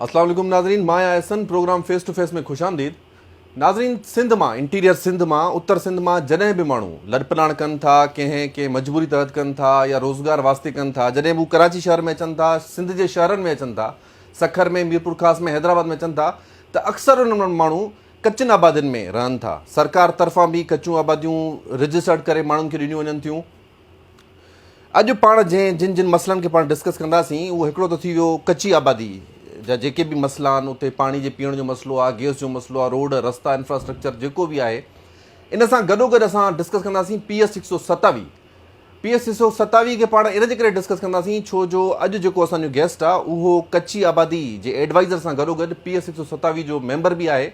अस्सलाम वालेकुम नाज़रीन, मां एहसन प्रोग्राम फेस टू फेस में खुश आमदीद। नाज़रीन, सिंध मां, इंटीरियर सिंध मां, उत्तर सिंध मां जॾहिं बि माण्हू लड़पलाण कनि था, कंहिं मजबूरी तहत कनि था या रोज़गार वास्ते कनि था, जॾहिं बि कराची शहर में अचनि था, सिंध जे शहरनि में अचनि था, सखर में, मीरपुर ख़ास में, हैदराबाद में अचनि था, त अक्सर उन माण्हू कचनि आबादियुनि में रहनि था। सरकार तरफ़ां बि कचूं आबादियूं रजिस्टर्ड करे माण्हुनि खे ॾिनियूं वञनि थियूं। अॼु पाण जिन मसइलनि खे पाण डिस्कस कंदासीं, उहो हिकिड़ो त थी वियो कची आबादी जा जेके बि मसइला आहिनि, उते पाणी जे पीअण जो मसइलो आहे, गैस जो मसइलो आहे, रोड रस्ता इंफ्रास्ट्रक्चर जेको बि आहे। इन सां गॾोगॾु असां डिस्कस कंदासीं PS 127 खे पाण इन जे करे डिस्कस कंदासीं छो जो अॼु जेको असांजो गेस्ट आहे उहो कची आबादी जे एडवाइज़र सां गॾोगॾु PS 127 जो मेंबर बि आहे।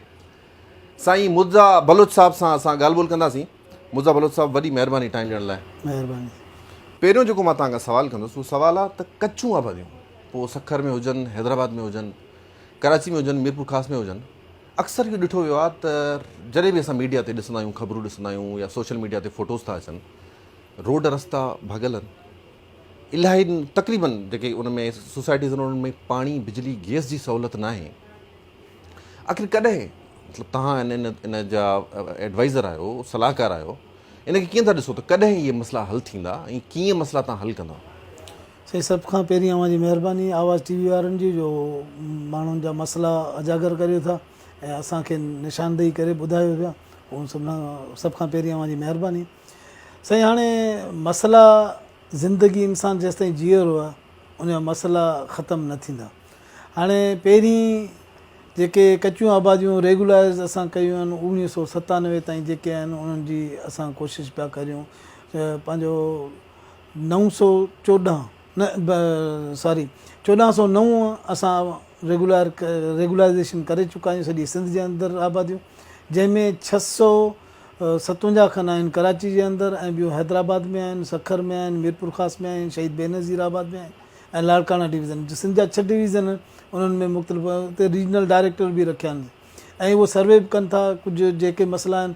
साईं मुर्ज़ा बलोच साहिब सां असां ॻाल्हि ॿोल कंदासीं। मुर्ज़ा बलोच साहिब, वॾी महिरबानी टाइम ॾियण लाइ। महिरबानी। पहिरियों जेको मां तव्हां खां सुवालु कंदुसि उहो सुवालु आहे त कचूं आबादियूं पोइ सखर में हुजनि, हैदराबाद में हुजनि, कराची में हुजनि, मीरपुर ख़ास में हुजनि, अक्सर इहो ॾिठो वियो आहे त जॾहिं बि असां मीडिया ते ॾिसंदा आहियूं, ख़बरूं ॾिसंदा आहियूं या सोशल मीडिया ते फ़ोटोज़ था अचनि, रोड रस्ता भॻल आहिनि, इलाही तक़रीबन जेके उन में सोसाइटीज़ आहिनि उन्हनि में पाणी, बिजली, गैस जी सहूलियत न आहे। आख़िर कॾहिं मतिलबु तव्हां इन जा एडवाइज़र आहियो, सलाहकार आहियो, इनखे कीअं था ॾिसो त कॾहिं इहे मसइला हल थींदा ऐं कीअं मसइला तव्हां हल कंदा? साईं, सभ खां पहिरीं अव्हांजी महिरबानी आवाज़ TV वारनि जी जो माण्हुनि जा मसइला उजागर करियो था ऐं असांखे निशानदेही करे ॿुधायो पिया, उहो सभ खां पहिरीं अव्हांजी महिरबानी। साईं, हाणे मसइला ज़िंदगी इंसान जेसिताईं जीअ रहियो आहे उनजा मसइला ख़तमु न थींदा। हाणे पहिरीं जेके कचियूं आबादियूं रेगुलाइज़ असां कयूं आहिनि 1997 ताईं जेके आहिनि उन्हनि जी असां कोशिशि पिया करियूं। पंहिंजो 1409 असां रेगुलाइज़ेशन करे चुका आहियूं सॼी सिंध जे अंदरि आबादियूं, जंहिंमें 657 खनि आहिनि कराची जे अंदरि ऐं ॿियूं हैदराबाद में आहिनि, सखर में आहिनि, मीरपुर ख़ास में आहिनि, शहीद बेनज़ीर आबाद में आहिनि ऐं लाड़काना डिवीज़न। सिंध जा 6 डिवीज़न उन्हनि में मुख़्तलिफ़ उते रीजनल डायरेक्टर बि रखिया आहिनि ऐं उहो सर्वे बि कनि था कुझु जेके मसइला आहिनि।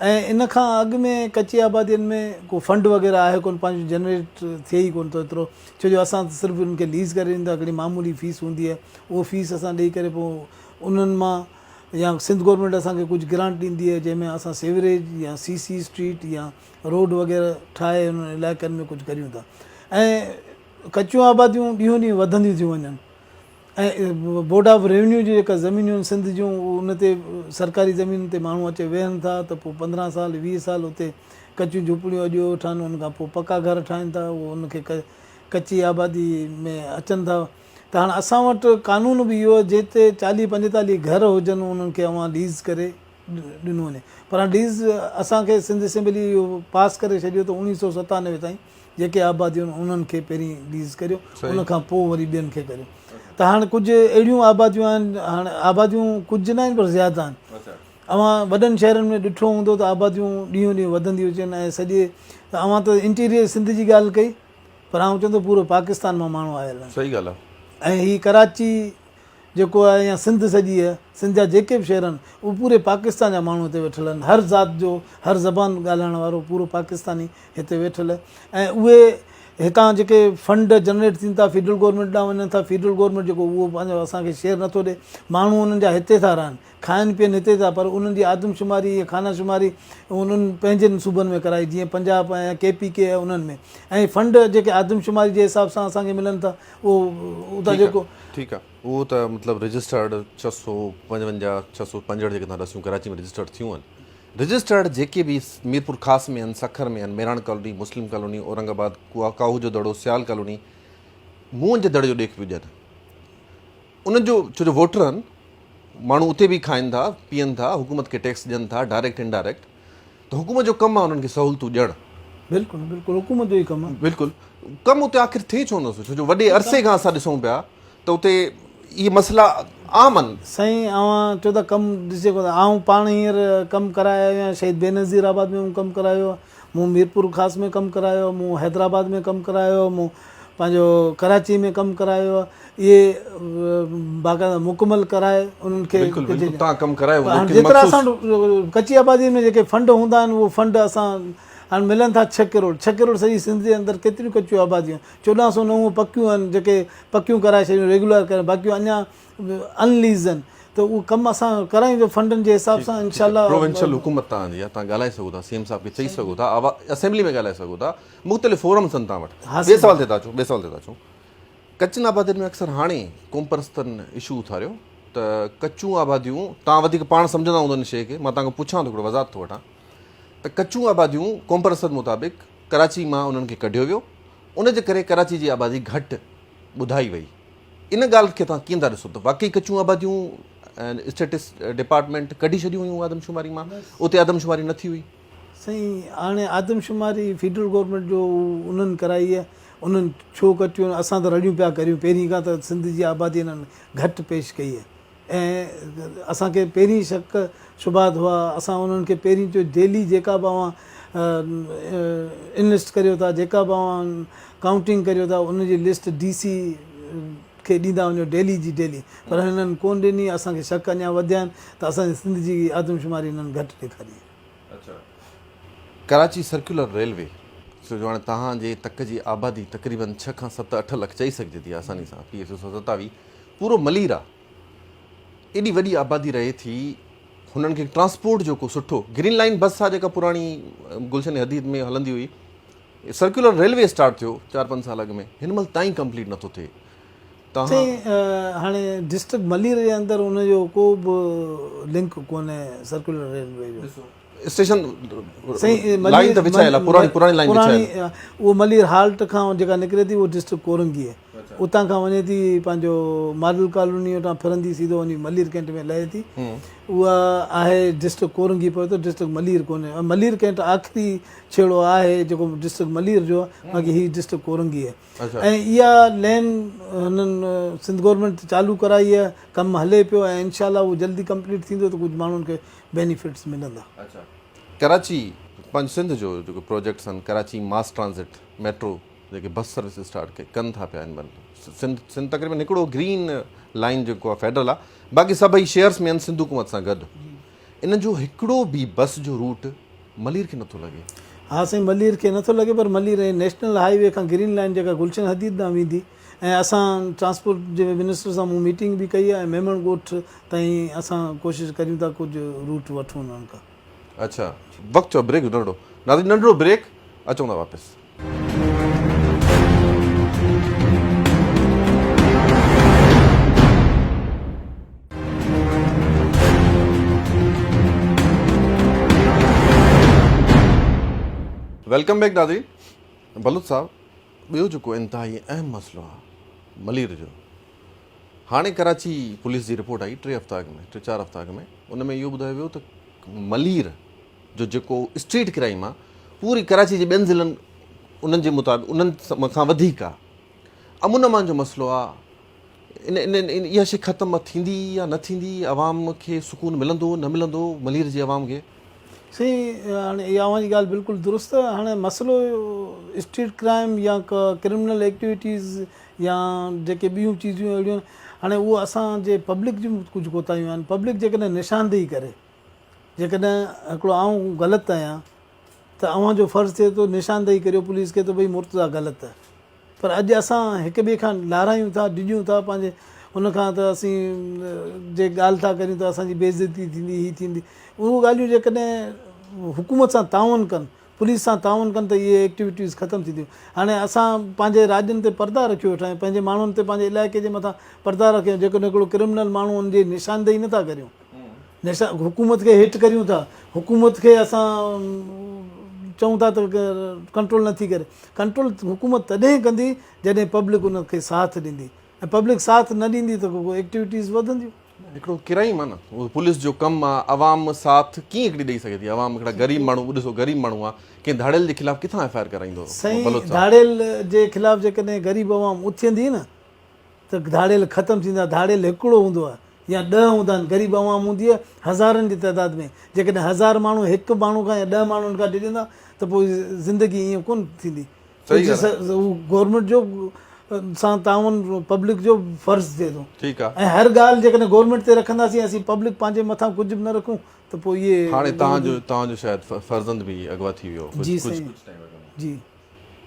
ऐं इन खां अॻु में कची आबादियुनि में को फंड वग़ैरह आहे कोन, पंहिंजो जनरेट थिए ई कोन थो एतिरो, छो जो असां सिर्फ़ु उनखे लीज़ करे ॾींदा, हिकिड़ी मामूली फ़ीस हूंदी आहे, उहो फ़ीस असां ॾेई करे पोइ उन्हनि मां या सिंध गवर्नमेंट असांखे कुझु ग्रांट ॾींदी आहे जंहिंमें असां सेवरेज या CC स्ट्रीट या रोड वग़ैरह ठाहे उन इलाइक़नि में कुझु करियूं था। ऐं कचियूं आबादियूं ॾींहों ॾींहुं वधंदियूं थियूं वञनि ऐं बोर्ड ऑफ रेवन्यू जी जेका ज़मीनियूं आहिनि सिंध जूं, उन ते सरकारी ज़मीन ते माण्हू अचे वेहनि था त पोइ 15 साल 20 साल उते कचियूं झूपड़ियूं अॼु ठहनि, उन खां पोइ पका घर ठाहिनि था, उहो उनखे कची आबादी में अचनि था। त हाणे असां वटि कानून बि इहो जिते 40-45 घर हुजनि उन्हनि खे अवां लीज़ करे ॾिनो वञे, पर लीज़ असांखे सिंध असेंबली इहो पास करे छॾियो त 1997 ताईं जेके आबादियूं आहिनि उन्हनि खे पहिरीं लीज़ करियो, उन खां पोइ वरी ॿियनि खे करियो। त हाणे कुझु अहिड़ियूं आबादियूं आहिनि, हाणे आबादियूं कुझु न आहिनि पर ज़्यादा आहिनि। अवां वॾनि शहरनि में ॾिठो हूंदो त आबादियूं ॾींहों ॾींहुं वधंदियूं अचनि ऐं सॼे त अवां त इंटीरियर सिंध जी ॻाल्हि कई, पर आउं चवंदो पूरो पाकिस्तान मां माण्हू आयल आहिनि। सही ॻाल्हि आहे। ऐं हीअ कराची जेको आहे या सिंध सॼी आहे, सिंध जा जेके बि शहर आहिनि उहे पूरे पाकिस्तान जा माण्हू हिते वेठल आहिनि, हर ज़ात जो हर ज़बान ॻाल्हाइण वारो पूरो पाकिस्तानी हिते वेठल आहे। ऐं उहे हितां जेके फंड जनरेट थियनि था फेडरल गवर्नमेंट ॾांहुं वञनि था, फेडरल गवर्नमेंट जेको उहो पंहिंजो असांखे शेयर नथो ॾिए, माण्हू उन्हनि जा हिते था रहनि, खाइनि पीअनि हिते था, पर उन्हनि जी आदमशुमारी या खाना शुमारी उन्हनि पंहिंजनि सूबनि में कराई, जीअं पंजाब ऐं KPK आहे उन्हनि में। ऐं फंड जेके आदमशुमारी जे हिसाब सां असांखे मिलनि था उहो उतां जेको ठीकु आहे, उहो त मतिलबु रजिस्टर्ड 655 665 जेके तव्हां ॾसियूं कराची में रजिस्टर्ड थियूं आहिनि, रजिस्टर्ड जेके बि मीरपुर ख़ास में आहिनि, सखर में आहिनि, मेराण कॉलोनी, मुस्लिम कॉलोनी, औरंगाबाद, काहू जो दड़ो, सियाल कॉलोनी, मुंहं जे दड़े जो ॾेख पियो ॾियनि उन्हनि जो, छो जो वोटर आहिनि, माण्हू उते बि खाइनि था पीअनि था, हुकूमत खे टैक्स ॾियनि था डायरेक्ट इनडायरेक्ट, त हुकूमत जो कमु आहे उन्हनि खे सहूलियतूं ॾियणु। बिल्कुलु बिल्कुलु हुकूमत जो ई कमु आहे। बिल्कुलु कमु उते आख़िर थिए छो नथो, छो जो वॾे अरसे खां असां ॾिसूं पिया त उते इहे मसइला आम आहिनि। साईं, अवां चओ त कमु ॾिसे कोन, आऊं पाण हींअर कमु करायो आहियां, शहीद बेनज़ीर आबाद में कमु करायो आहे, मूं मीरपुर ख़ास में कमु करायो, मूं हैदराबाद में कमु करायो, मूं पंहिंजो कराची में कमु करायो आहे, इहे बाक़ाइदा मुकमल कराए उन्हनि खे जेतिरा असां कची आबादी में जेके फंड हूंदा आहिनि उहो फंड असां हाणे मिलनि था 6 करोड़ सॼी सिंध जे अंदरि केतिरियूं कचियूं आबादियूं 1409 पकियूं आहिनि जेके पकियूं कराए छॾियूं रेगुलर करे बाक़ियूं अञा अनलीज़ आहिनि त उहो कमु असां करायूं था फंडनि जे हिसाब सां इंशाल्लाह प्रोविंशियल हुकूमत तव्हांजी आहे, तव्हां ॻाल्हाए सघो था, सीएम साहब खे चई सघो था, असेंबली में ॻाल्हाए सघो था, मुख़्तलिफ़ फोरम्स आहिनि तव्हां वटि। ॿिए सवाल ते था अचूं, कचनि आबादियुनि में अक्सर हाणे क़ौम परस्तनि इशू उथारियो त कचूं आबादियूं, तव्हां वधीक पाण सम्झंदा हूंदो हिन शइ खे, मां तव्हांखां पुछां थो, हिकिड़ो वज़ाहत थो वठां त कचूं आबादियूं क़ौम परस्तनि मुताबिक़ कराची मां उन्हनि खे कढियो वियो, उनजे करे कराची जी आबादी घटि ॿुधाई वई। इन ॻाल्हि खे तव्हां कीअं था ॾिसो त वाक़ई कचूं आबादियूं स्टेटिस डिपार्टमेंट कढी छॾियूं हुयूं आदमशुमारी मां, उते आदमशुमारी न थी हुई? साईं हाणे आदमशुमारी फेडरल गवर्नमेंट जो उन्हनि कराई आहे, उन्हनि छो कटियूं, असां त रड़ियूं पिया करियूं पहिरीं खां त सिंध जी आबादी इन्हनि घटि पेश कई आहे ऐं असांखे पहिरीं शक शुबात हुआ, असां उन्हनि खे पहिरीं जो डेली जेका बि अवां इन्वेस्ट करियो था, जेका बि अवां काउंटिंग करियो था, उनजी लिस्ट DC खे ॾींदा वञो डेली जी डेली, पर हिननि कोन ॾिनी। असांखे शक अञा वधिया आहिनि त असांजी सिंध जी आदमशुमारी हिननि घटि ॾेखारी आहे। अच्छा, कराची सर्कुलर रेलवे छो जो हाणे तव्हांजे तक जी आबादी तक़रीबन 6 खां 7 8 लख चई सघिजे थी आसानी सां, PH 127 पूरो मलीर आहे, एॾी वॾी आबादी रहे थी, हुननि खे ट्रांसपोर्ट जो को सुठो ग्रीन लाइन बस आहे जेका पुराणी गुलशन हदीद में हलंदी हुई, सर्कुलर रेलवे स्टार्ट थियो 4-5 साल अॻु में, हिन महिल ताईं कंप्लीट नथो थिए। हाणे डिस्ट्रिक्ट मलीर जे अंदरि उनजो को बि लिंक कोन्हे सर्कुलर रेलवे जो। स्टेशन लाइन त विछायल आहे, पुराणी लाइन विछायल आहे। उहो मलीर हाल्ट खां जेका निकिरे थी उहो डिस्ट्रिक्ट कोरंगी आहे, उतां खां वञे थी पंहिंजो मॉडल कॉलोनी वटां फिरंदी सीधो वञी मलीर कैंट में लहे थी, उहा आहे डिस्ट्रिक्ट कोरंगी पए थो, डिस्ट्रिक्ट मलीर कोन्हे। मलीर कैंट आख़िरी छेड़ो आहे जेको डिस्ट्रिक्ट मलीर जो आहे, बाक़ी हीअ डिस्ट्रिक्ट कोरंगी आहे। ऐं इहा लेन हुननि सिंध गवर्नमेंट चालू कराई आहे, कमु हले पियो ऐं इनशाला उहो जल्दी कंप्लीट थींदो त कुझु माण्हुनि खे बेनिफिट्स मिलंदा। कराची पंज सिंध जो जेको प्रोजेक्ट्स आहिनि, कराची मास ट्रांज़िट मेट्रो जेके बस सर्विस स्टार्ट कनि था पिया हिन महिल, सिंध तक़रीबन हिकिड़ो ग्रीन लाइन जेको आहे फेडरल आहे, बाक़ी सभई शेयर्स में आहिनि सिंध हुकूमत सां गॾु। इन जो हिकिड़ो बि बस जो रूट मलीर खे नथो लॻे। हा साईं, मलीर खे नथो लॻे, पर मलीर नेशनल हाईवे खां ग्रीन लाइन जेका गुलशन हदीद ॾांहुं वेंदी, ऐं असां ट्रांसपोर्ट जे मिनिस्टर सां मूं मीटिंग बि कई आहे ऐं मेमण ॻोठ ताईं असां कोशिशि करियूं था कुझु रूट वठूं उन्हनि खां। अच्छा, वक़्तु चओ ब्रेक नंढिड़ो, नाज़रीन नंढिड़ो ब्रेक, अचूं था वापसि। वेलकम बैक नाज़रीन। बलूच साहब, ॿियो जेको इंतिहाई अहम मसइलो आहे मलीर जो, हाणे कराची पुलिस जी रिपोर्ट आई 3-4 हफ़्ता अॻु में, उन में इहो ॿुधायो वियो त मलीर जो जेको स्ट्रीट क्राइम आहे पूरी कराची जे ॿियनि ज़िलनि उन्हनि जे मुताबिक़ उन्हनि खां वधीक आहे। अमुन अमान जो मसइलो आहे, इन इहा शइ ख़तमु थींदी या न थींदी, आवाम खे सुकून मिलंदो न मिलंदो मलीर जी आवाम खे? साईं हाणे इहा जी ॻाल्हि बिल्कुलु दुरुस्त आहे। हाणे मसइलो स्ट्रीट क्राइम या क्रिमिनल एक्टिविटीज़ या जेके ॿियूं चीज़ूं अहिड़ियूं, हाणे उहो असांजे पब्लिक जूं कुझु कोताहियूं आहिनि। पब्लिक जेकॾहिं निशानदेही करे, जेकॾहिं हिकिड़ो आऊं ग़लति आहियां त अव्हांजो फ़र्ज़ु थिए थो निशानदेही करियो पुलिस खे त भई मुर्तज़ा ग़लति आहे, पर अॼु असां हिक ॿिए खां लारायूं था, डिॼूं था, पंहिंजे उनखां त असीं जे ॻाल्हि था करियूं त असांजी बेइज़ती थींदी, हीअ थींदी। उहो ॻाल्हियूं जेकॾहिं हुकूमत सां ताउन कनि, पुलिस सां ताउन कनि त इहे एक्टिविटीज़ ख़तमु थींदियूं। हाणे असां पंहिंजे राज्यनि ते पर्दा रखियो वेठा आहियूं, पंहिंजे माण्हुनि ते, पंहिंजे इलाइक़े जे मथां पर्दा रखियो। जेकॾहिं हिकिड़ो क्रिमिनल माण्हू हुनजी निशानदेही नथा करियूं, हुकूमत खे हेठि करियूं था, हुकूमत खे असां चऊं था त कंट्रोल नथी करे, कंट्रोल हुकूमत तॾहिं कंदी जॾहिं पब्लिक उनखे साथ ॾींदी, ऐं पब्लिक साथ न ॾींदी त एक्टिविटीज़ वधंदियूं। हिकिड़ो क्राइम आहे न, उहो पुलिस जो कमु आहे, आवाम साथ कीअं हिकिड़ी ॾेई सघे थी? आवाम हिकिड़ा ग़रीब माण्हू, ॾिसो ग़रीब माण्हू आहे, कंहिं धाड़ेल जे ख़िलाफ़ु किथां FIR कराईंदो? साईं धाड़ेल जे ख़िलाफ़ु जेकॾहिं ग़रीब आवाम उथंदी न त धाड़ेल ख़तमु थींदा। धाड़ेल हिकिड़ो हूंदो आहे या 10 हूंदा आहिनि, ग़रीब आवाम हूंदी आहे हज़ारनि जी तइदाद में। जेकॾहिं 1000 माण्हू हिकु माण्हू खां या 10 माण्हुनि खां ॾिजंदा त पोइ ज़िंदगी ईअं कोन थींदी। गवर्नमेंट जो सां ताउन पब्लिक जो फ़र्ज़ु थिए थो ठीकु आहे। ऐं हर ॻाल्हि जेकॾहिं गवर्नमेंट ते रखंदासीं असीं पब्लिक पंहिंजे मथां कुझु बि न रखूं त पोइ इहे हाणे तव्हांजो शायदि फर्ज़ंद बि अगवा थी वियो जी साईं जी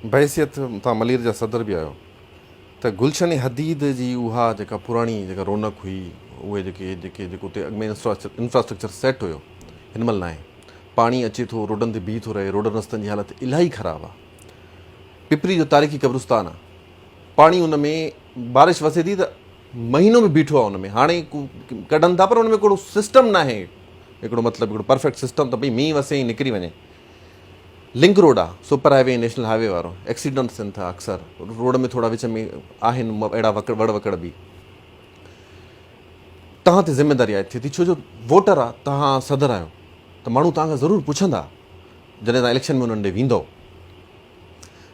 बहसियत तव्हां मलीर जा सदर बि आहियो त गुलशन हदीद जी उहा जेका पुराणी जेका रौनक हुई उहे जेको उते अॻु में इंफ्रास्ट्रक्चर सेट हुयो हिन महिल न आहे। पाणी अचे थो, रोडनि ते बीह थो रहे, रोड रस्तनि जी हालत इलाही ख़राबु आहे। पिपरी जो तारीख़ी क़ब्रिस्तान आहे, पाणी उन में बारिश वसे थी त महीनो में बीठो आहे उन में। हाणे कढनि था पर उन में हिकिड़ो सिस्टम न आहे, हिकिड़ो मतिलबु हिकिड़ो परफेक्ट सिस्टम त भई मींहुं वसे ई निकिरी वञे। लिंक रोड आहे, सुपर हाईवे नेशनल हाईवे वारो, एक्सीडेंट्स थियनि था अक्सर, रोड में थोरा विच में आहिनि अहिड़ा वड़ वकड़ बि। तव्हां ते ज़िमेदारी आहे थिए थी, छो जो वोटर आहे, तव्हां सदर आहियो त माण्हू तव्हांखां ज़रूरु पुछंदा जॾहिं तव्हां इलेक्शन में उन्हनि ॾे वेंदो।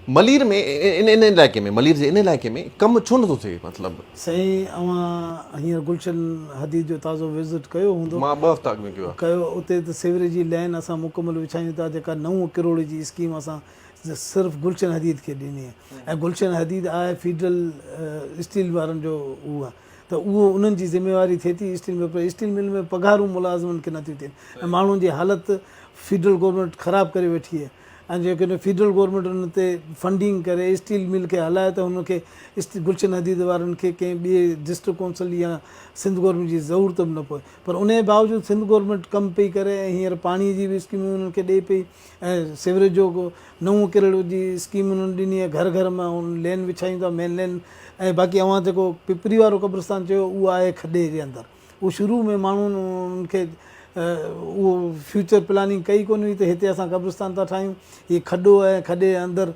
मलीर में इन इलाइक़े में, मलीर जे इन इलाइक़े में कमु छो नथो थिए? मतिलबु साईं अवां हींअर गुलशन हदीद जो ताज़ो विज़िट कयो हूंदो? मां 2 हफ़्ता अॻु में कयो आहे। कयो उते त सेवरेज जी लाइन असां मुकमल विछायूं था, जेका 9 करोड़ जी स्कीम असां सिर्फ़ु गुलशन हदीद खे ॾिनी आहे। ऐं गुलशन हदीद आहे फेडरल स्टील वारनि जो उहो आहे, त उहो उन्हनि जी ज़िमेवारी थिए थी स्टील मिल पर स्टील मिल में पघारूं मुलाज़िमनि खे नथियूं थियनि ऐं माण्हुनि जी हालति फेडरल गवर्नमेंट ख़राबु करे वेठी आहे। ऐं जेकॾहिं फेडरल गवर्नमेंट उन ते फंडिंग करे स्टील मिल खे हलाए त हुनखे गुलशन हदीद वारनि खे कंहिं ॿिए डिस्ट्रिक्ट काउंसिल या सिंध गवर्नमेंट जी ज़रूरत बि न पए। पर उन जे बावजूदि सिंध गवर्नमेंट कमु पई करे ऐं हींअर पाणीअ जी बि स्कीमूं उन्हनि खे ॾिए पई ऐं सिवरेज जो 9 करोड़ जी स्कीम उन्हनि ॾिनी आहे। घर घर मां उन लेन विछायूं था, मेन लेन। ऐं बाक़ी अवां जेको पिपरी वारो क़ब्रिस्तान चयो उहो आहे खॾे जे अंदरि। उहो शुरू में माण्हुनि उनखे उहो फ्यूचर प्लानिंग कई कोन हुई त हिते असां क़ब्रिस्तान था ठाहियूं। हीअ खॾो आहे, खॾे जे अंदरि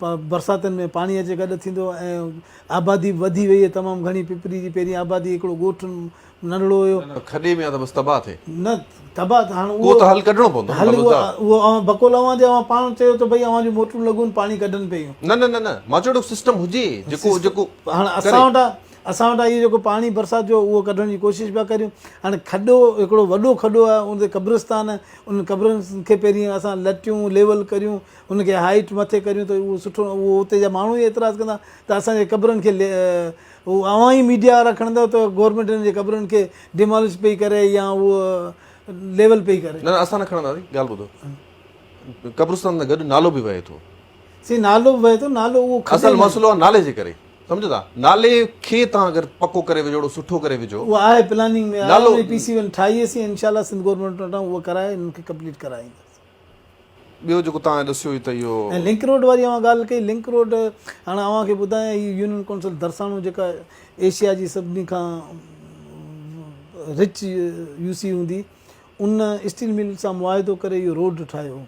बरसातुनि में पाणी अचे गॾु थींदो ऐं आबादी वधी वई आहे तमामु घणी। पिपरी जी पहिरीं आबादी हिकिड़ो ॻोठु नंढड़ो हुयो, खॾे में आहे त बसि तबाह थिए न तबाह हाणे उहो त हल कढणो पवंदो। हल उहो बकोल अवां जे अवां पाण चयो त भई अवां जूं मोटरूं लॻूं पाणी कढनि पियूं। न न न न मां चयो सिस्टम हुजे जेको हाणे असां वटां इहो जेको पाणी बरसाति जो उहो कढण जी कोशिशि पिया करियूं। हाणे खॾो हिकिड़ो वॾो खॾो आहे, उन ते क़ब्रिस्तान आहे, उन क़ब्रनि खे पहिरीं असां लटियूं लेवल करियूं, उनखे हाइट मथे करियूं त उहो सुठो। उहो उते जा माण्हू ई एतिराज़ु कंदा त असांजे क़ब्रनि खे उहो अवां ई मीडिया वारा खणंदव त गवर्नमेंट हिन जे क़ब्रनि खे डिमोलिश पई करे या उहो लेवल पई करे। न असां न खणंदासीं। ॻाल्हि ॿुधो, क़ब्रिस्तान सां गॾु नालो बि वहे थो। सी नालो वहे थो, नालो उहो असल मसइलो आहे नाले जे करे, सम्झो था। नाले खे तव्हां अगरि पको करे विझो, सुठो करे विझो, उहो आहे प्लानिंग में नालो PC1 ठाहीसीं इंशाल्लाह सिंध गवर्नमेंट वटां उहो कराए हिननि खे कंप्लीट कराईंदासीं। ॿियो जेको तव्हां ॾिसियो ई त इहो ऐं लिंक रोड वारी अवां ॻाल्हि कई, लिंक रोड हाणे अव्हां खे ॿुधायां हीअ यूनियन काउंसिल दरसाणो जेका एशिया जी सभिनी खां रिच UC हूंदी, उन स्टील मिल सां मुआइदो करे इहो रोड ठाहियो।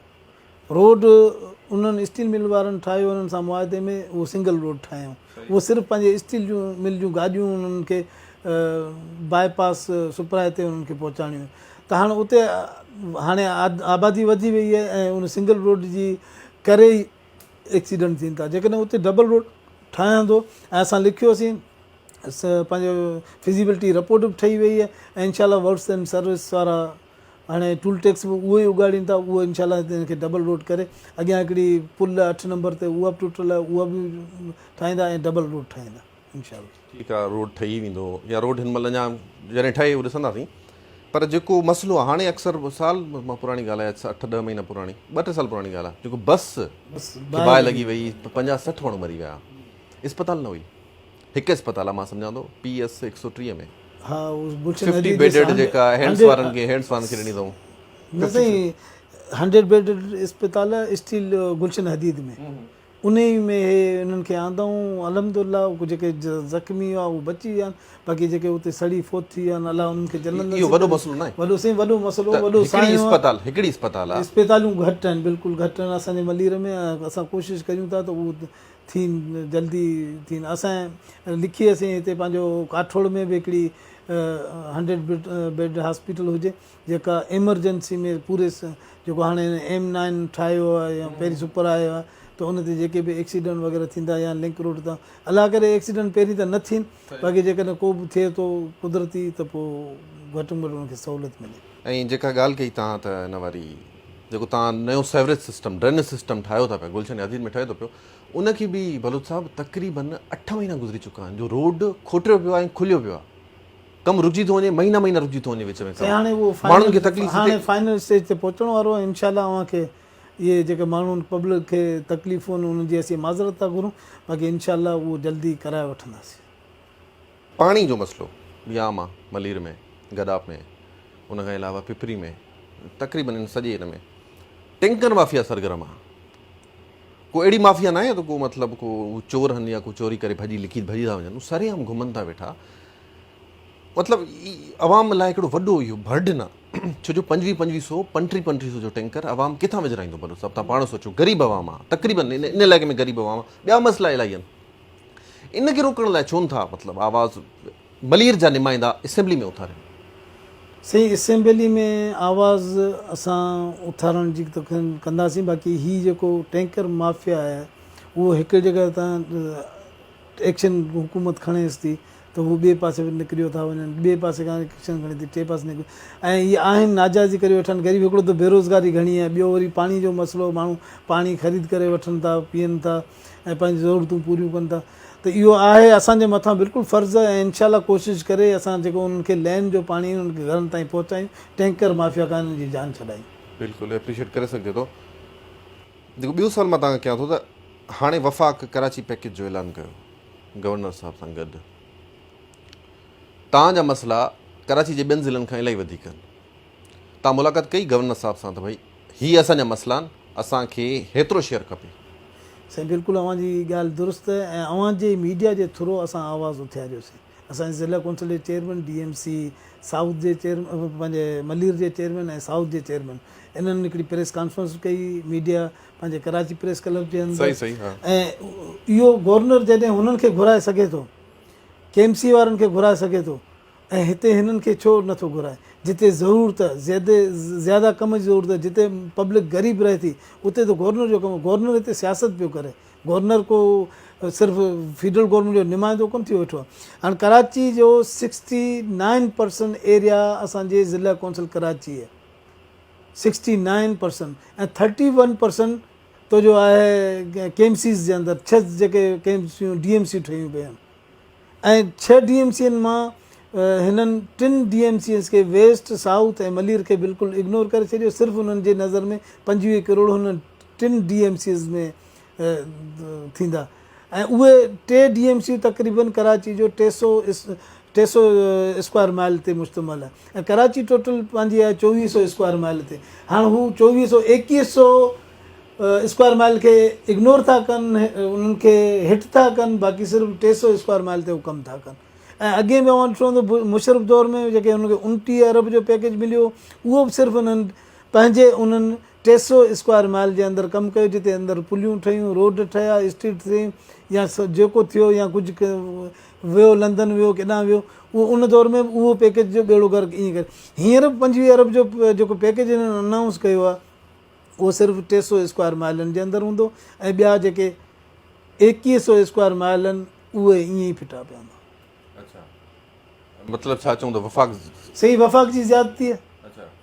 रोड उन्हनि स्टील मिल वारनि ठाहियो, उन्हनि सां मुआइदे में उहो सिंगल रोड ठाहियूं। उहो सिर्फ़ु पंहिंजे स्टील जूं मिल जूं गाॾियूं उन्हनि खे बाईपास सुपराए ते उन्हनि खे पहुचाइणियूं। त हाणे उते हाणे आबादी वधी वई आहे ऐं उन सिंगल रोड जी करे ई एक्सीडेंट थियनि था। जेकॾहिं उते डबल रोड ठहंदो ऐं असां लिखियोसीं, पंहिंजो फिज़िबिलिटी रिपोर्ट बि ठही वई आहे ऐं इंशाल्लाह वर्क्स एंड सर्विस वारा हाणे टूल टैक्स बि उहो ई उगाड़ीनि था। उहो इंशाल्लाह हिनखे डबल रोड करे अॻियां हिकिड़ी पुल 8 नंबर ते उहा बि टुटल आहे, उहा बि ठाहींदा ऐं डबल रोड ठाहींदा इंशाल्लाह। ठीकु आहे, रोड ठही वेंदो या रोड हिन महिल अञा जॾहिं ठहे उहो ॾिसंदासीं। पर जेको मसइलो आहे हाणे अक्सर साल मां पुराणी ॻाल्हि आहे, 8-10 महीना पुराणी, 2-3 साल पुराणी ॻाल्हि आहे, जेको बस बाहि लॻी वई, 50-60 माण्हू मरी विया। इस्पताल न हुई, हिकु इस्पताल आहे मां सम्झां थो PS 130 में। हा, 50 बेडेड जेका हैंड्स वारनि खे ॾिनी अथऊं। न साईं, 100 बेडेड इस्पताल स्टील गुलशन हदीद में, उन ई में हिननि खे आंदऊं। अलहमदुलिल्लाह जेके ज़ख़्मी हुआ उहे बची विया आहिनि, बाक़ी जेके उते सड़ी फोत थी विया आहिनि अलाह उन्हनि खे जल्द। इहो वॾो मसइलो न आहे, वॾो साईं वॾो मसइलो, वॾो हिकिड़ी इस्पताल आहे। इस्पतालूं घटि आहिनि, बिल्कुलु घटि आहिनि असांजे मलीर में। असां कोशिशि कयूं था त उहो थियनि, जल्दी थियनि। असां लिखीसीं हिते पंहिंजो काठोड़ में बि हिकिड़ी 100 बेड हॉस्पिटल हुजे जेका एमरजेंसी में पूरे जेको हाणे M9 ठाहियो आहे या पहिरीं सुपर आयो आहे त उन ते जेके बि एक्सीडेंट वग़ैरह थींदा या लिंक रोड तां अलाह करे एक्सीडेंट पहिरीं त न थियनि, बाक़ी जेकॾहिं को बि थिए थो कुदरती त पोइ घटि में घटि उनखे सहूलियत मिले। ऐं जेका ॻाल्हि कई तव्हां त हिन वारी जेको तव्हां नयो सेवरेज सिस्टम ड्रेनेज सिस्टम ठाहियो था पिया गुलशन अजीज में ठहे थो पियो, उनखे बि बलोच साहब तक़रीबन 8 महीना गुज़री चुका आहिनि जो रोड खोटियो पियो आहे ऐं खुलियो पियो आहे, कमु रुकी थो वञे, महीना महीना रुकी थो वञे विच में, हाणे उहो माण्हुनि खे तकलीफ़ हाणे फाइनल स्टेज ते पहुचणो वारो आहे। इंशाल्लाह अव्हांखे इहे जेके माण्हुनि पब्लिक खे तकलीफ़ूं आहिनि उन्हनि जी असीं माज़रत था घुरूं, बाक़ी इंशाल्लाह उहो जल्दी कराए वठंदासीं। पाणी जो मसलो वियाम आहे मलीर में, गदाप में, उनखां अलावा पिपरी में, तक़रीबन इन सॼे हिन में टैंकर माफ़िया सरगर्म आहे। को अहिड़ी माफ़िया न आहे त को मतिलबु को चोर आहिनि या को चोरी करे भॼी था वञनि, हू सरेआम घुमनि था वेठा। मतिलबु अवाम लाइ हिकिड़ो वॾो इहो बर्डन आहे, छो जो 2500 3500 जो टैंकर अवाम किथां विझराईंदो भलो सभु तव्हां पाण सोचो, ग़रीब अवाम आहे तक़रीबन इन इलाइक़े में, ग़रीब अवाम आहे, ॿिया मसइला इलाही आहिनि। इनखे रोकण लाइ चवनि था मतिलबु आवाज़ मलीर जा नुमाइंदा असेंबली में उथारनि। सही, असेंबली में आवाज़ असां उथारण जी त कंदासीं, बाक़ी हीअ जेको टैंकर माफ़िया आहे उहो हिकु जॻह तां एक्शन हुकूमत खणेसि थी त उहो ॿिए पासे निकिरियो था वञनि, ॿिए पासे खां एक्शन खणे थी, टे पासे निकिरी, ऐं इहे आहिनि नाजाइज़ी करे वठनि। ग़रीब हिकिड़ो त बेरोज़गारी घणी आहे, ॿियो वरी पाणी जो मसइलो, माण्हू पाणी ख़रीद करे वठनि था, पीअनि था ऐं पंहिंजी ज़रूरतूं पूरियूं कनि था। त इहो आहे असांजे मथां बिल्कुलु फ़र्ज़ु आहे, ऐं इनशाला कोशिशि करे असां जेको उन्हनि खे लैन जो पाणी उन्हनि खे घरनि ताईं पहुचायूं, टैंकर माफ़िया खां जी जान छॾायूं। बिल्कुलु एप्रिशिएट करे सघिजे थो। जेको ॿियो सवाल मां तव्हांखे कयां थो त हाणे वफ़ाक़ कराची पैकेज जो ऐलान कयो गवर्नर साहिब सां गॾु, तव्हांजा मसइला कराची जे ॿियनि ज़िलनि खां इलाही वधीक आहिनि, तव्हां मुलाक़ात कई गवर्नर साहिब सां त भई हीअ असांजा मसइला आहिनि, असांखे हेतिरो शेयर खपे? साईं बिल्कुलु अव्हांजी ॻाल्हि दुरुस्त आहे, ऐं अव्हांजे मीडिया जे थ्रू असां आवाज़ु उथियारियोसीं। असांजे ज़िला कौंसिल जे चेयरमैन, DMC साउथ जे चेयरमैन, पंहिंजे मलीर जे चेयरमैन ऐं साउथ जे चेयरमैन, इन्हनि हिकिड़ी प्रेस कॉन्फ्रेंस कई मीडिया पंहिंजे कराची प्रेस क्लब जे अंदरि। ऐं इहो गवर्नर जॾहिं हुननि खे घुराए सघे थो, KMC वारनि खे घुराए सघे थो, ऐं हिते हिननि खे छो नथो घुराए? जिते ज़रूरत ज़्यादा कम जी ज़रूरत आहे, जिते पब्लिक ग़रीब रहे थी, उते त गवर्नर जो कमु। गवर्नर हिते सियासत पियो करे, गवर्नर को सिर्फ़ु फेडरल गवर्नमेंट जो नुमाइंदो कोन थी वेठो आहे। हाणे कराची जो 69% एरिया असांजे ज़िला कौंसिल कराची आहे, 69%, ऐं 31% तो जो आहे KMCs जे अंदरि 6 जेके KMC DMC ठहियूं पियूं आहिनि, ऐं 6 DMCs मां हिननि 3 DMCs खे वेस्ट, साउथ ऐं मलीर खे बिल्कुलु इग्नोर करे छॾियो। सिर्फ़ु हुननि जे नज़र में 25 करोड़ हुननि 3 DMCs में थींदा, ऐं उहे 3 DMC तक़रीबन कराची जो 300 स्क्वायर माइल ते मुश्तमिल आहे, ऐं कराची टोटल पंहिंजी आहे 2400 स्क्वायर माइल ते। हाणे हू 2100 स्क्वायर माइल खे इग्नोर था कनि, उन्हनि खे हिट था कनि, बाक़ी सिर्फ़ु 300 स्क्वायर माइल ते हू कमु था कनि। ऐं अॻे में अव्हां ॾिठो हूंदो मुशरफ दौर में जेके हुनखे 29 अरब जो पैकेज मिलियो, उहो बि सिर्फ़ु उन्हनि पंहिंजे उन्हनि 300 स्क्वायर माइल जे अंदरि कमु कयो, जिते अंदरि पुलियूं ठहियूं, रोड ठहिया, स्ट्रीट थियूं, या जेको थियो या कुझु वियो, लंदन वियो, केॾांहुं वियो, उहो उन दौर में उहो पैकेज जो बेड़ो गर्क ईअं करे। हींअर 25 अरब जो जेको पैकेज हिननि अनाउंस कयो आहे, उहो सिर्फ़ु 300 स्क्वायर माइलनि जे अंदरि हूंदो, ऐं ॿिया जेके 2100 स्क्वायर माइल आहिनि उहे ईअं ई फिटा पिया हूंदा। मतिलबु छा चवंदो वफ़ाक़? सही, वफ़ाक़ जी ज़्यादती आहे।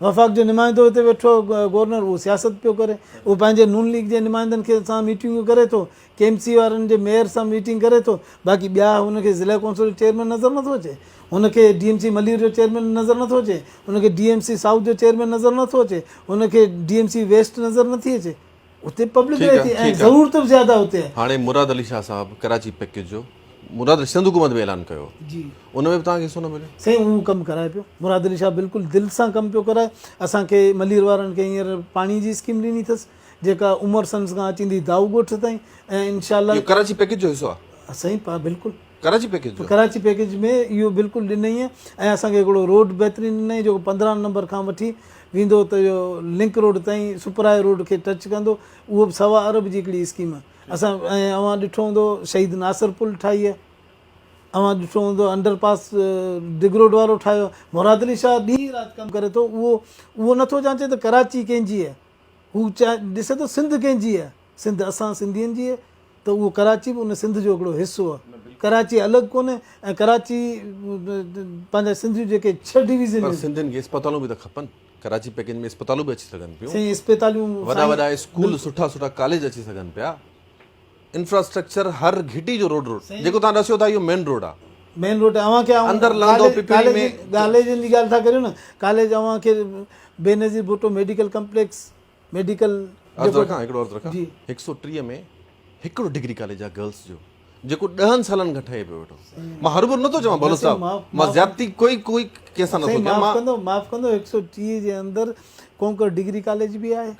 वफ़ाक़ जो नुमाइंदो हिते वेठो गवर्नर, उहो सियासत पियो करे, उहो पंहिंजे नून लीग जे नुमाइंदनि खे सां मीटिंगूं करे थो, KMC वारनि जे मेयर सां मीटिंग करे थो, बाक़ी ॿिया हुनखे ज़िला कौंसिल जो चेयरमैन नज़र नथो अचे, हुनखे DMC मलीर जो चेयरमैन नज़र नथो अचे, हुनखे DMC साउथ जो चेयरमैन नज़र नथो अचे, हुनखे DMC वेस्ट नज़र नथी अचे। उते पब्लिक रहे थी ऐं ज़रूरत बि ज़्यादा उते आहे। हाणे मुराद अली शाह साहब कराची पैकेज जो मुराद सिंध हुकूमत में ऐलान कयो जी, उन में बि तव्हांखे हिसो न मिलियो? साईं उहो कमु कराए पियो, मुराद अली शाह बिल्कुलु दिलि सां कमु पियो कराए। असांखे मलीर वारनि खे हींअर पाणी जी स्कीम ॾिनी अथसि, जेका उमर सन्स खां अचींदी दाऊ ॻोठ ताईं, ऐं इनशाला कराची पैकेज जो हिसो आहे। साईं बिल्कुलु कराची पैकेज जो, कराची पैकेज में इहो बिल्कुलु ॾिनई आहे। ऐं असांखे हिकिड़ो रोड बहितरीनु ॾिनई, जेको 15 नंबर खां वठी वेंदो त इहो लिंक रोड ताईं सुपराए रोड खे टच कंदो, उहो बि 1.25 अरब जी हिकिड़ी स्कीम आहे। असां ऐं अव्हां ॾिठो हूंदो शहीद नासिर पुल ठाही आहे, अव्हां ॾिठो हूंदो अंडरपास डिग रोड वारो ठाहियो। मुराद अली शाह ॾींहुं राति कमु करे थो, उहो नथो जांचे त कराची कंहिंजी आहे, हू ॾिसे थो सिंध कंहिंजी आहे, सिंध असां सिंधियुनि जी आहे, त उहो कराची बि उन सिंध जो हिकिड़ो हिसो आहे। कराची अलॻि कोन्हे, ऐं कराची पंहिंजा सिंधियूं जेके 6 डिवीज़न, सिंधियुनि खे अस्पतालूं बि त खपनि, कराची पैकेज में अस्पतालूं बि अची सघनि पियूं, साईं इस्पतालियूं वॾा वॾा स्कूल सुठा सुठा कॉलेज अची सघनि पिया, इंफ्रास्ट्रक्चर हर घिटी जो रोड जेको तव्हां ॾसियो था इहो मेन रोड आहे। मेन रोड अव्हांखे अंदरि लहंदो पिपरी में कॉलेजनि जी ॻाल्हि था करियो न, कॉलेज अव्हांखे Benazir Bhutto medical complex medical अर्ज़ु रखां हिकिड़ो अर्ज़ु रखां 130 में हिकिड़ो डिग्री कॉलेज आहे गर्ल्स जो जेको 10 सालनि खां ठहे पियो वेठो। मां हरू भरू नथो चवां बलोच साहिबु, मां ज़्यादती कोई कंहिंसां नथो कयां। माफ़ कंदो 130 जे अंदरि कोंकर डिग्री कॉलेज बि आहे,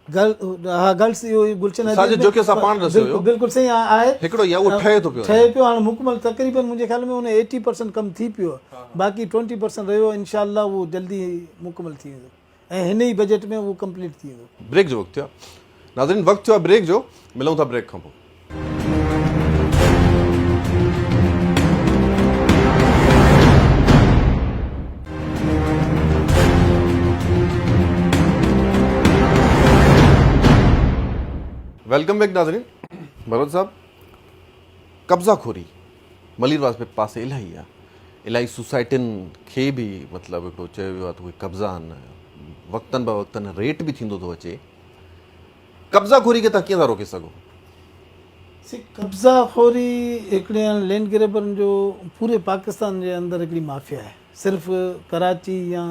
गर्ल्स इहो गुलशन जोकी असां पाण ॾसियो हुयो, बिल्कुलु सही आहे, हिकिड़ो इहा उहो ठहे थो पियो हाणे मुकमल तक़रीबन मुंहिंजे ख्याल में हुन 80% कमु थी पियो, बाक़ी 20% रहियो, इंशाअल्लाह उहो जल्दी मुकमल थी वेंदो ऐं हिन ई बजट में उहो कंप्लीट थी वेंदो। ब्रेक जो वक़्तु थियो आहे नाज़रीन, वक़्तु थियो आहे ब्रेक जो, मिलूं था ब्रेक खां पोइ। वेलकम बैक नाज़रीन। भरत साहब, कब्ज़ा खोरी मलीरवास पे पासे इलाही आहे, इलाही सोसाइटियुनि खे बि मतिलबु हिकिड़ो चयो वियो आहे त उहे कब्ज़ा आहिनि, वक़्तनि ब वक़्तनि रेट बि थींदो थो अचे। कब्ज़ा खोरी खे तव्हां कीअं था रोके सघो? कब्ज़ा खोरी हिकिड़े लैंड ग्रेबरनि जो पूरे पाकिस्तान जे अंदरि हिकिड़ी माफ़िया आहे, सिर्फ़ु कराची या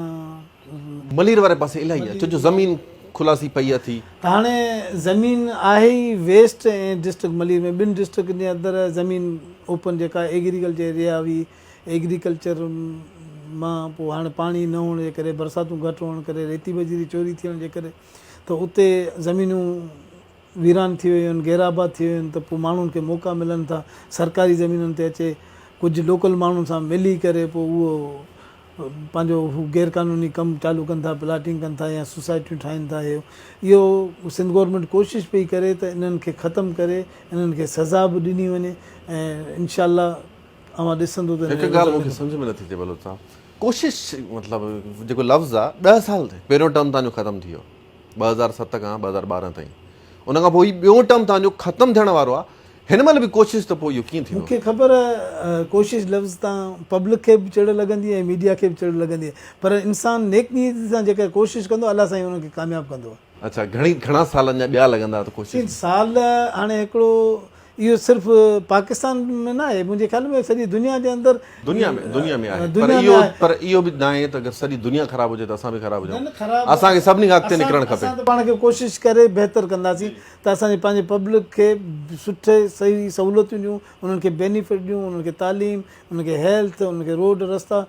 मलीर वारे पासे इलाही आहे, छो जो ज़मीन खुलासी पई आहे थी। हाणे ज़मीन आहे ई वेस्ट ऐं डिस्ट्रिक्ट मलीर में, ॿिनि डिस्ट्रिक्ट जे अंदरि ज़मीन ओपन जेका एग्रीकल्चर एरिया हुई, एग्रीकल्चर मां पोइ हाणे पाणी न हुअण जे करे, बरसातूं घटि हुअण करे, रेती बजरी चोरी थियण जे करे त उते ज़मीनूं वीरान थी वियूं आहिनि, गैराबाद थी वियूं आहिनि, त पोइ माण्हुनि खे मौक़ा मिलनि था सरकारी ज़मीनुनि ते अचे, कुझु लोकल माण्हुनि सां मिली करे पोइ उहो पंहिंजो गैर क़ानूनी कमु चालू कनि था, प्लाटिंग कनि था या सोसाइटियूं ठाहिनि था। इहो सिंध गवर्नमेंट कोशिशि पई करे त इन्हनि खे ख़तमु करे, इन्हनि खे सज़ा बि ॾिनी वञे ऐं इंशाअल्लाह अवां ॾिसंदो त हिकु ॻाल्हि मूंखे सम्झ में नथी अचे बलोच साहब, कोशिशि मतिलबु जेको लफ़्ज़ आहे 10 साल थिए पहिरियों टर्म तव्हांजो ख़तमु थी वियो 2007 खां 2012 ताईं, उन खां पोइ ॿियों टर्म तव्हांजो ख़तमु थियण वारो आहे, हिन महिल बि कोशिशि त पोइ इहो कीअं थींदो? मूंखे ख़बर कोशिशि लफ़्ज़ तव्हां पब्लिक खे बि चिड़ लॻंदी ऐं मीडिया खे बि चिड़ लॻंदी, पर इंसानु नेक नीयत सां जेका कोशिशि कंदो अलाह साईं हुनखे कामयाबु कंदो। अच्छा, घणा सालनि जा ॿिया लॻंदा त कोशिशि? साल हाणे हिकिड़ो इहो सिर्फ़ु पाकिस्तान में न आहे, मुंहिंजे ख्याल में सॼी दुनिया जे अंदरि दुनिया में आहे, पर इहो बि न आहे त अगरि सॼी दुनिया ख़राबु हुजे त असां बि ख़राबु हुजूं, असांखे सभिनी खां अॻिते निकिरणु खपे। असां त पाण खे कोशिशि करे बहितर कंदासीं त असांजे पंहिंजे पब्लिक खे सुठे सही सहूलियतूं ॾियूं, उन्हनि खे बेनिफिट ॾियूं, उन्हनि खे तालीम, उन्हनि खे हेल्थ, उन्हनि खे रोड रस्ता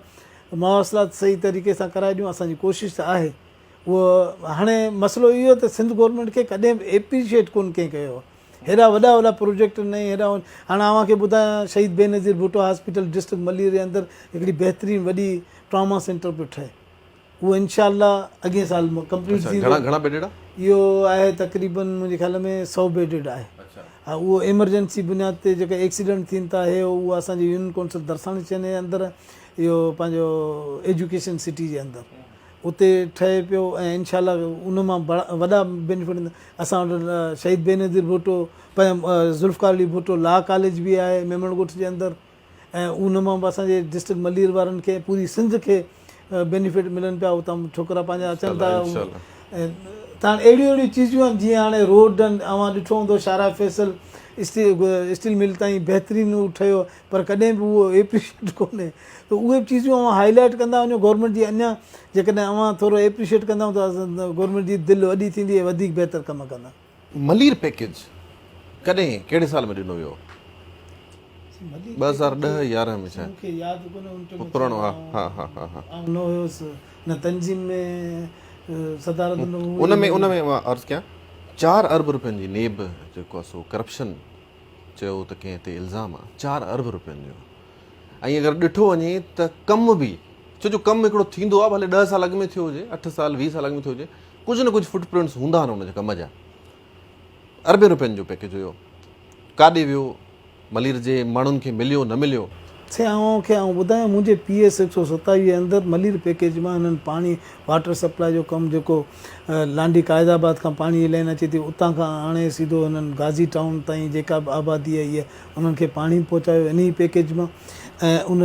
मवासिलात सही तरीक़े सां कराए ॾियूं, असांजी कोशिशि त आहे उहो। हाणे मसइलो इहो त सिंध गवर्नमेंट खे कॾहिं बि एप्रिशिएट कोन कंहिं कयो, हेॾा वॾा प्रोजेक्ट न, हेॾा हाणे अव्हांखे ॿुधायां शहीद बेनज़ीर भुट्टो हॉस्पिटल डिस्ट्रिक्ट मलीर जे अंदरि हिकिड़ी बहितरीनु वॾी ट्रॉमा सेंटर पियो ठहे, उहो इंशाअल्लाह अॻे साल कंप्लीट थी वेंदो। घणा बेडेड आहे? इहो आहे तक़रीबन मुंहिंजे ख्याल में 100 बेडेड आहे। हा, उहो एमरजेंसी बुनियाद ते जेका एक्सीडेंट थियनि था हे उहो असांजे यूनियन काउंसिल दरसाणी जे अंदरि, इहो पंहिंजो एजुकेशन सिटी जे अंदरि उते ठहे पियो ऐं इंशाअल्लाह उन मां वॾा बेनिफिट ईंदा। असां वटि शहीद बेनज़ीर भुट्टो ज़ुल्फ़कार अली भुट्टो लॉ कॉलेज बि आहे मेमणगोठ जे अंदरि, ऐं उन मां बि असांजे डिस्ट्रिक्ट मलीर वारनि खे पूरी सिंध खे बेनिफिट मिलनि पिया, उतां छोकिरा पंहिंजा अचनि था। ऐं तव्हां अहिड़ियूं चीज़ूं आहिनि जीअं हाणे रोड आहिनि, अवां ॾिठो हूंदो शारा फैसल स्टील मिल ताईं बहितरीनु ठहियो, पर कॾहिं बि उहो एप्रिशिएट कोन्हे, त उहे बि चीज़ूं अवां हाईलाइट कंदा वञो गवर्नमेंट जी, अञा जेकॾहिं अवां थोरो एप्रिशिएट कंदा त गवर्नमेंट जी दिलि वॾी थींदी ऐं वधीक बहितर कमु कंदा। मलीर पैकेज कॾहिं कहिड़े साल में ॾिनो वियो? 2010-11 में शायद, मूंखे यादि कोन्हे पुराणो। हा न हुयुसि न तंज़ीम में सदारत उन में मां अर्ज़ु कयां 4 अरब रुपयनि जी नेब जेको आहे सो करप्शन चयो त कंहिं ते इल्ज़ाम आहे, 4 अरब रुपयनि जो। ऐं अगरि ॾिठो वञे त कमु बि, छो जो कमु हिकिड़ो थींदो आहे, भले 10 साल अॻु में थियो हुजे, 8 साल 20 साल अॻु में थियो हुजे, कुझु न कुझु फुटप्रिंट्स हूंदा आहिनि हुनजे कम जा। अरबे रुपयनि जो पैकेज हुयो, काॾे वियो, मलीर जे माण्हुनि खे मिलियो न मिलियो? खे ॿुधायां मुंहिंजे PS 127 जे अंदरि मलीर पैकेज मां हिननि पाणी वाटर सप्लाई जो कमु जेको लांडी क़ाइदाबाद खां पाणी जी लाइन अचे थी उतां खां हाणे सीधो हिननि गाज़ी टाउन ताईं जेका बि आबादी आहे इहा उन्हनि खे पाणी पहुचायो इन ई पैकेज मां। ऐं उन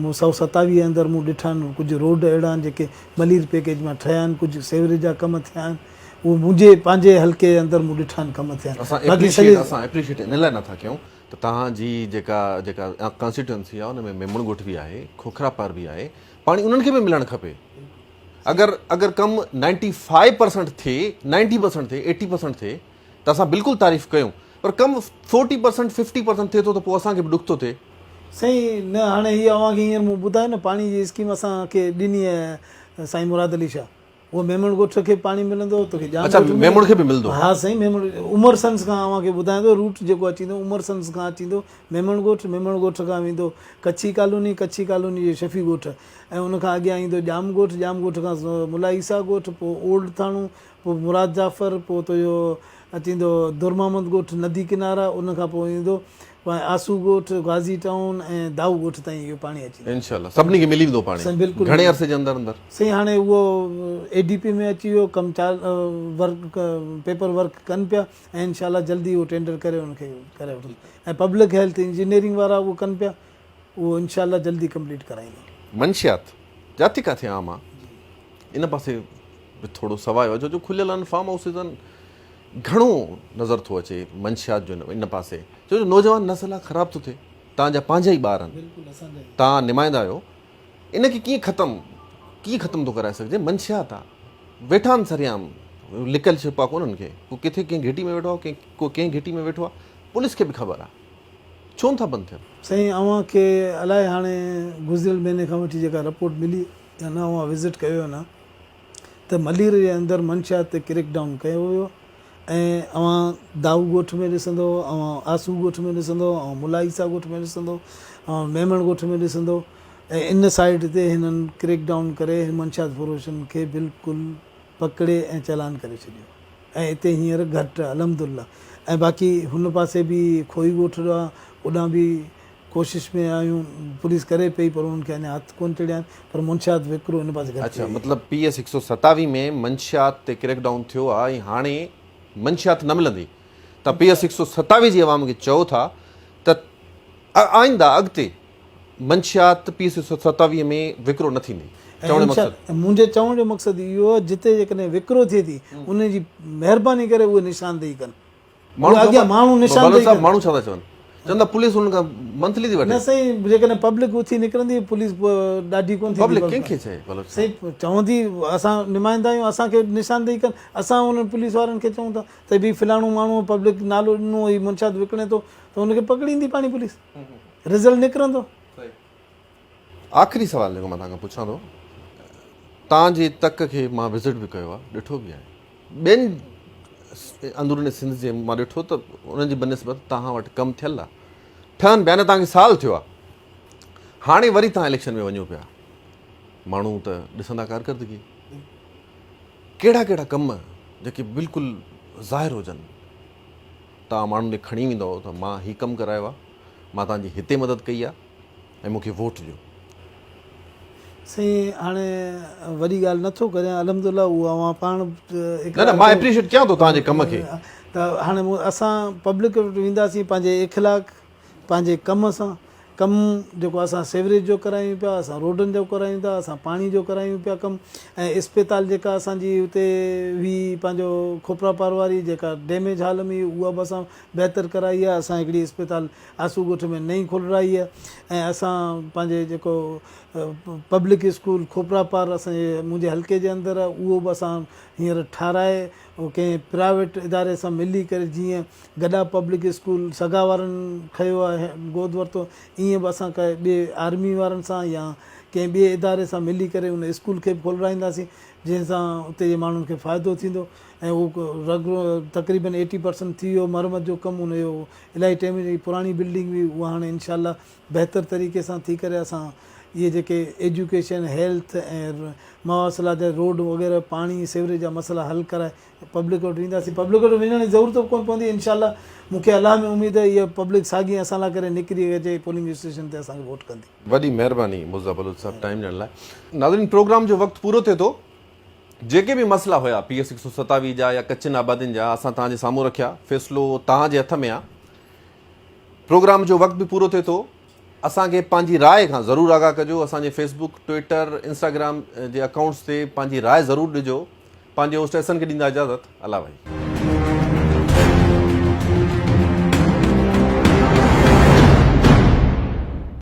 127 अंदरि मूं ॾिठा आहिनि कुझु रोड अहिड़ा आहिनि जेके मलीर पैकेज मां ठहिया आहिनि, कुझु सेवरेज जा कम थिया आहिनि, उहो मुंहिंजे पंहिंजे हल्के जे अंदरि मूं ॾिठा आहिनि कम थिया असां आहिनि। बाक़ी सॼे एप्रिशिएट इन लाइ नथा कयूं त तव्हांजी जेका कॉन्स्टिट्यूंसी आहे हुन में मेमण ॻोठ बि आहे, खोखरा पार बि आहे, पाणी उन्हनि खे बि मिलणु खपे। अगरि कमु 95% थिए, 90% थिए, 80% थिए त असां बिल्कुलु तारीफ़ कयूं, पर कमु 40% 50% थिए थो त पोइ असांखे बि ॾुख थो थिए। सही न, हाणे हीअ अव्हांखे हींअर मूं ॿुधायो न पाणी जी स्कीम असांखे ॾिनी आहे साईं मुराद अली शाह, उहो मेमण ॻोठ खे पाणी मिलंदो, तोखे जाम अच्छा, मेमण खे बि मिलंदो? हा साईं, मेमण उमरसंस खां अव्हांखे ॿुधाईंदो रूट जेको अचींदो, उमरसंस खां अचींदो मेमण ॻोठ, मेमण ॻोठ खां वेंदो कच्छी कॉलोनी, कच्छी कॉलोनी जो शफ़ी ॻोठ, ऐं उनखां अॻियां ईंदो जाम ॻोठ, जाम ॻोठ खां मुला ईसा ॻोठ, पोइ ओल्ड थाणो, पोइ मुराद जाफ़र, पोइ तुंहिंजो अचींदो दुर मोहम्मद ॻोठ नदी किनारा, उनखां पोइ ईंदो आसू ॻोठ, गाज़ी टाउन ऐं दाऊ ॻोठ ताईं इहो पाणी अची इंशाल्लाह सभिनी खे मिली वेंदो पाणी बिल्कुलु घणे अरसे जे अंदरि अंदरि। साईं हाणे उहो ADP में अची वियो, कमु वर्क पेपर वर्क कनि पिया ऐं इंशाल्लाह जल्दी उहो टेंडर करे उनखे करे वठनि, ऐं पब्लिक हेल्थ इंजीनियरिंग वारा उहो कनि पिया, उहो इंशाल्लाह जल्दी कंप्लीट कराईंदा। मंशियात जाते किथे आम आहे इन पासे बि थोरो सवाइ हुजे जो खुलियल आहिनि फार्म हाउसिस आहिनि, घणो नज़र थो अचे मंशियात जो इन पासे, छो जो नौजवान नस्ल आहे, ख़राबु थो थिए, तव्हांजा पंहिंजा ई ॿार आहिनि, तव्हां निमाइंदा आहियो, इनखे कीअं ख़तमु थो कराए सघिजे। मंशियात आहे, वेठा आहिनि सरियाम, लिकल छिपा कोन्हनि खे, को किथे कंहिं घिटी में वेठो आहे, को कंहिं घिटी में वेठो आहे, पुलिस खे बि ख़बर आहे, छो नथा बंदि थियनि? साईं अव्हांखे अलाए हाणे गुज़िरियल महीने खां वठी जेका रिपोर्ट मिली या न, अव्हां विज़िट कयो न, त मलीर जे अंदरि मंशियात ते क्रेक डाउन कयो हुयो, ऐं अव्हां दाऊ ॻोठ में ॾिसंदो, अव्हां आसू ॻोठ में ॾिसंदो, ऐं मुला ईसा ॻोठ में ॾिसंदो, ऐं मेमण ॻोठ में ॾिसंदो, ऐं इन साइड ते हिननि क्रेक डाउन करे मंशियात फरोशनि खे बिल्कुलु पकिड़े ऐं चालान करे छॾियो, ऐं हिते हींअर घटि अलहमदुलिल्लाह। ऐं बाक़ी हुन पासे बि खोई ॻोठ आहे, उॾां बि कोशिशि में आहियूं, पुलिस करे पई, पर उन्हनि खे अञा हथ कोन चढ़िया आहिनि, पर मंशियात विकिरो हिन पासे। अच्छा, मतिलबु PS 127 में मंशियात ते क्रेक डाउन थियो आहे, ऐं हाणे मंशियात न मिलंदी त PS 127 जी आवाम खे चओ था त आईंदा अॻिते मंशियात PS 127 में विकिरो न थींदी। मुंहिंजे चवण जो मक़सदु इहो आहे, जिते जेकॾहिं विकिरो थिए थी उन जी महिरबानी करे उहे निशानदेही कनि, माण्हू निशानदेही कनि। माण्हू छा था चवनि, चवंदा पुलिस हुन खां मंथली थी वठे। न साईं, जेकॾहिं पब्लिक उथी निकिरंदी पुलिस ॾाढी कोन थी, पब्लिक कंहिंखे चए साईं चवंदी असां निमाइंदा आहियूं, असांखे निशानदेही कनि, असां उन्हनि पुलिस वारनि खे चऊं था त भई फलाणो माण्हू पब्लिक नालो ॾिनो, हीउ मंशियात विकिणे थो, त हुनखे पकड़ींदी पाणी पुलिस, रिज़ल्ट निकिरंदो। आख़िरी सवाल जेको मां तव्हांखां पुछां थो, तव्हांजे तक खे मां विज़िट बि कयो आहे, ॾिठो बि आहे, ॿियनि अंदरूनी सिंध जे मां ॾिठो त उन्हनि जी बनिस्बत तव्हां वटि कमु थियल आहे, ठहनि पिया न, तव्हांखे साल थियो आहे, हाणे वरी तव्हां इलेक्शन में वञो पिया, माण्हू त ॾिसंदा कारकर्दगी, कहिड़ा कहिड़ा कम जेके बिल्कुलु ज़ाहिर हुजनि, तव्हां माण्हुनि खे खणी वेंदव त मां हीउ कमु करायो आहे, मां तव्हांजी हिते मदद कई आहे ऐं मूंखे वोट ॾियो। साईं हाणे वॾी ॻाल्हि नथो करियां, अलहमदुलिल्लाह उहा अवां पाण न मां एप्रिशिएट कयां थो तव्हांजे कम खे, त हाणे असां पब्लिक वटि वेंदासीं पंहिंजे इख़लाक़ पंहिंजे कम सां, कमु जेको असां सेवरेज जो करायूं पिया, असां रोडनि जो करायूं था, असां पाणी जो करायूं पिया कमु, ऐं इस्पताल जेका असांजी हुते हुई पंहिंजो खोपरा पार वारी जेका डैमेज हाल में उहा बि असां बहितर कराई आहे, असां हिकिड़ी इस्पताल आसू ॻोठ में नई खोलराई आहे, ऐं असां पंहिंजे जेको पब्लिक स्कूल खोपरा पार असांजे मुंहिंजे हल्के जे अंदरि आहे, उहो बि असां हींअर ठाराए कंहिं प्राइवेट इदारे सां मिली करे, जीअं गॾा पब्लिक स्कूल सगा वारनि खयो आहे गोद वरितो, ईअं बि असां कंहिं ॿिए आर्मी वारनि सां या कंहिं ॿिए इदारे सां मिली करे उन स्कूल खे बि खोलाईंदासीं, जंहिंसां उते जे माण्हुनि खे फ़ाइदो थींदो, ऐं उहो तक़रीबन 80% थी वियो मरमत जो कमु, उनजो इलाही टाइम जी पुराणी बिल्डिंग हुई, उहा हाणे इनशाला बहितर तरीक़े सां थी करे असां इहे जेके एजुकेशन हेल्थ ऐं मवासिला जा रोड वग़ैरह पाणी सेवरेज जा मसइला हल कराए पब्लिक वटि वेंदासीं, पब्लिक वटि वञण जी ज़रूरत कोन पवंदी इनशाला, मूंखे अलाह में उमेदु आहे इहा पब्लिक साॻी असां लाइ करे निकिरी अचे पोलिंग स्टेशन ते असांखे वोट कंदी। वॾी महिरबानी मुर्ज़ा बलोच साहब टाइम ॾियण लाइ। नाज़रीन, प्रोग्राम जो वक़्तु पूरो थिए थो, जेके बि मसइला हुया PS 127 जा या कच्चनि आबादियुनि जा असां तव्हांजे साम्हूं रखिया, फ़ैसिलो तव्हांजे हथ में आहे, प्रोग्राम जो वक़्तु बि पूरो थिए थो, असांखे पंहिंजी राय खां ज़रूरु आगाह कजो। असांजे फेसबुक, ट्विटर, इंस्टाग्राम जे अकाउंट्स ते पंहिंजी राय ज़रूरु ॾिजो। पंहिंजे होस्टेसन खे ॾींदा इजाज़त। अला भाई।